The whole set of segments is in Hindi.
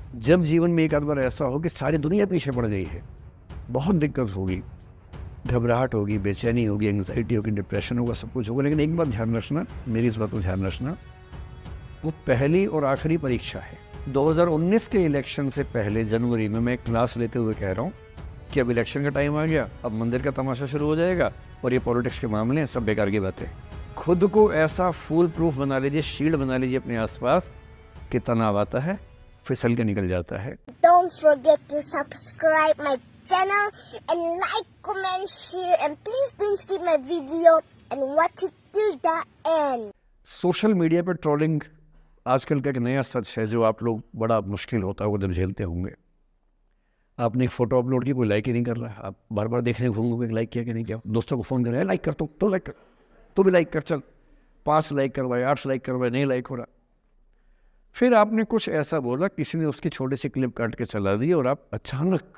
जब जीवन में एक आध बार ऐसा हो कि सारी दुनिया पीछे पड़ गई है, बहुत दिक्कत होगी, घबराहट होगी, बेचैनी होगी, एंग्जाइटी होगी, डिप्रेशन होगा, सब कुछ होगा। लेकिन एक बात ध्यान रखना, मेरी इस बात को ध्यान रखना, वो पहली और आखिरी परीक्षा है। 2019 के इलेक्शन से पहले जनवरी में मैं क्लास लेते हुए कह रहा हूँ कि अब इलेक्शन का टाइम आ गया, अब मंदिर का तमाशा शुरू हो जाएगा और ये पॉलिटिक्स के मामले हैं, सब बेकार की बातें। खुद को ऐसा फूल प्रूफ बना लीजिए, शील्ड बना लीजिए अपने आसपास कि तनाव आता है, फिसल के निकल जाता है। Don't forget to subscribe my channel and like, comment, share, and please don't skip my video and watch it till the end. Social media पर ट्रोलिंग आजकल का एक नया सच है जो आप लोग बड़ा मुश्किल होता है वो जब झेलते होंगे। आपने एक फ़ोटो अपलोड की, कोई लाइक ही नहीं कर रहा है, आप बार बार देखने घूमोगे लाइक किया कि नहीं किया, दोस्तों को फ़ोन कर रहे हैं लाइक कर, तो लाइक कर, तो भी लाइक कर, चल 5 लाइक करवाए, 8 लाइक करवाए, नहीं लाइक हो रहा। फिर आपने कुछ ऐसा बोला, किसी ने उसकी छोटी सी क्लिप काट के चला दी और आप अचानक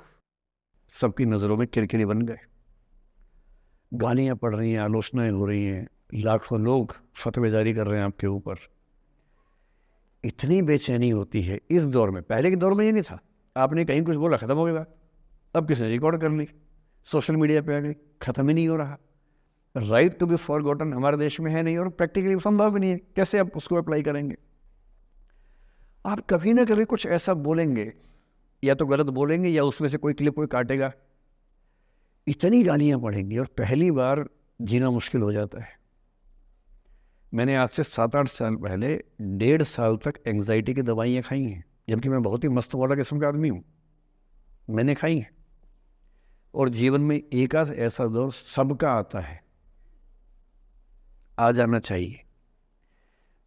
सबकी नज़रों में किरकिरी बन गए। गालियाँ पड़ रही हैं, आलोचनाएं हो रही हैं, लाखों लोग फतवे जारी कर रहे हैं आपके ऊपर। इतनी बेचैनी होती है इस दौर में। पहले के दौर में ये नहीं था, आपने कहीं कुछ बोला ख़त्म हो गई बात। अब किसने रिकॉर्ड कर ली, सोशल मीडिया पे आ गई, ख़त्म ही नहीं हो रहा। राइट टू बी फॉरगॉटन हमारे देश में है नहीं और प्रैक्टिकली संभव भी नहीं है। कैसे आप उसको अप्लाई करेंगे? आप कभी ना कभी कुछ ऐसा बोलेंगे, या तो गलत बोलेंगे या उसमें से कोई क्लिप कोई काटेगा, इतनी गालियाँ पड़ेंगी और पहली बार जीना मुश्किल हो जाता है। मैंने आज से 7-8 साल पहले 1.5 साल तक एंग्जाइटी की दवाइयाँ खाई हैं, जबकि मैं बहुत ही मस्त वाला किस्म का आदमी हूँ, मैंने खाई हैं। और जीवन में एक आध ऐसा दौर सबका आता है, आ जाना चाहिए।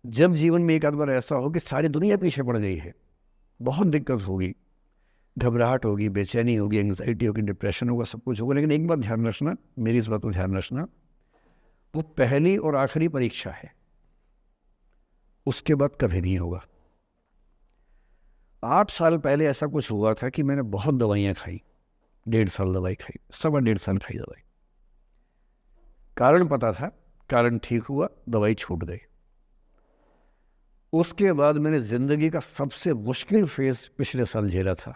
जब जीवन में एक आध बार ऐसा हो कि सारी दुनिया पीछे पड़ गई है, बहुत दिक्कत होगी, घबराहट होगी, बेचैनी होगी, एंग्जाइटी होगी, डिप्रेशन होगा, सब कुछ होगा। लेकिन एक बात ध्यान रखना, मेरी इस बात को ध्यान रखना, वो पहली और आखिरी परीक्षा है, उसके बाद कभी नहीं होगा। 8 साल पहले ऐसा कुछ हुआ था कि मैंने बहुत दवाइयाँ खाई, 1.5 साल दवाई खाई, 1.5 साल खाई दवाई। कारण पता था, कारण ठीक हुआ, दवाई छूट गई। उसके बाद मैंने ज़िंदगी का सबसे मुश्किल फेज़ पिछले साल झेला था,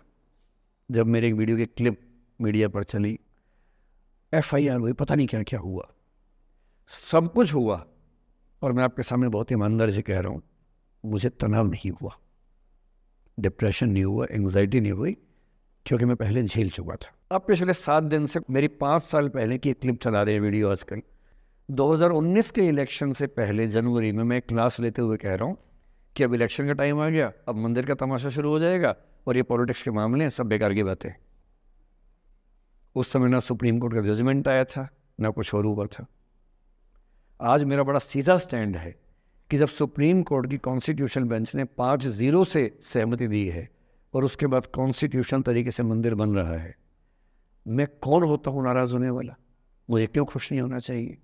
जब मेरे एक वीडियो की क्लिप मीडिया पर चली, FIR हुई, पता नहीं क्या क्या हुआ, सब कुछ हुआ। और मैं आपके सामने बहुत ईमानदारी से कह रहा हूँ, मुझे तनाव नहीं हुआ, डिप्रेशन नहीं हुआ, एंग्जाइटी नहीं हुई, क्योंकि मैं पहले झेल चुका था। अब पिछले 7 दिन से मेरी 5 साल पहले की एक क्लिप चला रहे हैं वीडियो आजकल। 2019 के इलेक्शन से पहले जनवरी में मैं क्लास लेते हुए कह रहा हूँ कि अब इलेक्शन का टाइम आ गया, अब मंदिर का तमाशा शुरू हो जाएगा और ये पॉलिटिक्स के मामले हैं, सब बेकार की बातें। उस समय ना सुप्रीम कोर्ट का जजमेंट आया था, ना कुछ और हुआ था। आज मेरा बड़ा सीधा स्टैंड है कि जब सुप्रीम कोर्ट की कॉन्स्टिट्यूशन बेंच ने 5-0 से सहमति दी है और उसके बाद कॉन्स्टिट्यूशन तरीके से मंदिर बन रहा है, मैं कौन होता हूँ नाराज़ होने वाला? मुझे क्यों खुश नहीं होना चाहिए?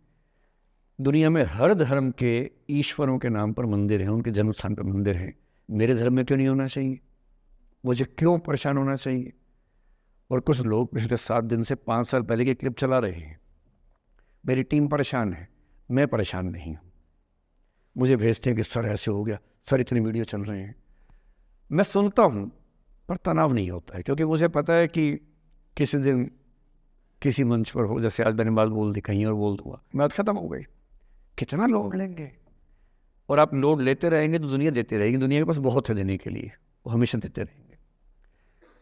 दुनिया में हर धर्म के ईश्वरों के नाम पर मंदिर हैं, उनके जन्म स्थान पर मंदिर हैं, मेरे धर्म में क्यों नहीं होना चाहिए? मुझे क्यों परेशान होना चाहिए? और कुछ लोग पिछले 7 दिन से 5 साल पहले की क्लिप चला रहे हैं। मेरी टीम परेशान है, मैं परेशान नहीं हूँ। मुझे भेजते हैं कि सर ऐसे हो गया, सर इतनी वीडियो चल रहे हैं। मैं सुनता हूँ पर तनाव नहीं होता है, क्योंकि मुझे पता है कि किसी दिन किसी मंच पर हो, जैसे आज मैंने बात बोल दी, कहीं और बोल दूंगा, बात खत्म हो गई। कितना लोड लेंगे? और आप लोड लेते रहेंगे तो दुनिया देती रहेगी। दुनिया के पास बहुत है देने के लिए, वो हमेशा देते रहेंगे।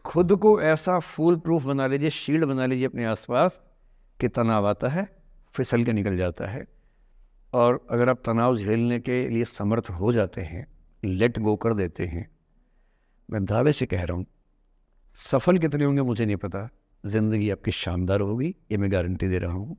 खुद को ऐसा फूल प्रूफ बना लीजिए, शील्ड बना लीजिए अपने आसपास कि तनाव आता है, फिसल के निकल जाता है। और अगर आप तनाव झेलने के लिए समर्थ हो जाते हैं, लेट गो कर देते हैं, मैं दावे से कह रहा हूँ, सफल कितने होंगे मुझे नहीं पता, ज़िंदगी आपकी शानदार होगी, ये मैं गारंटी दे रहा हूँ।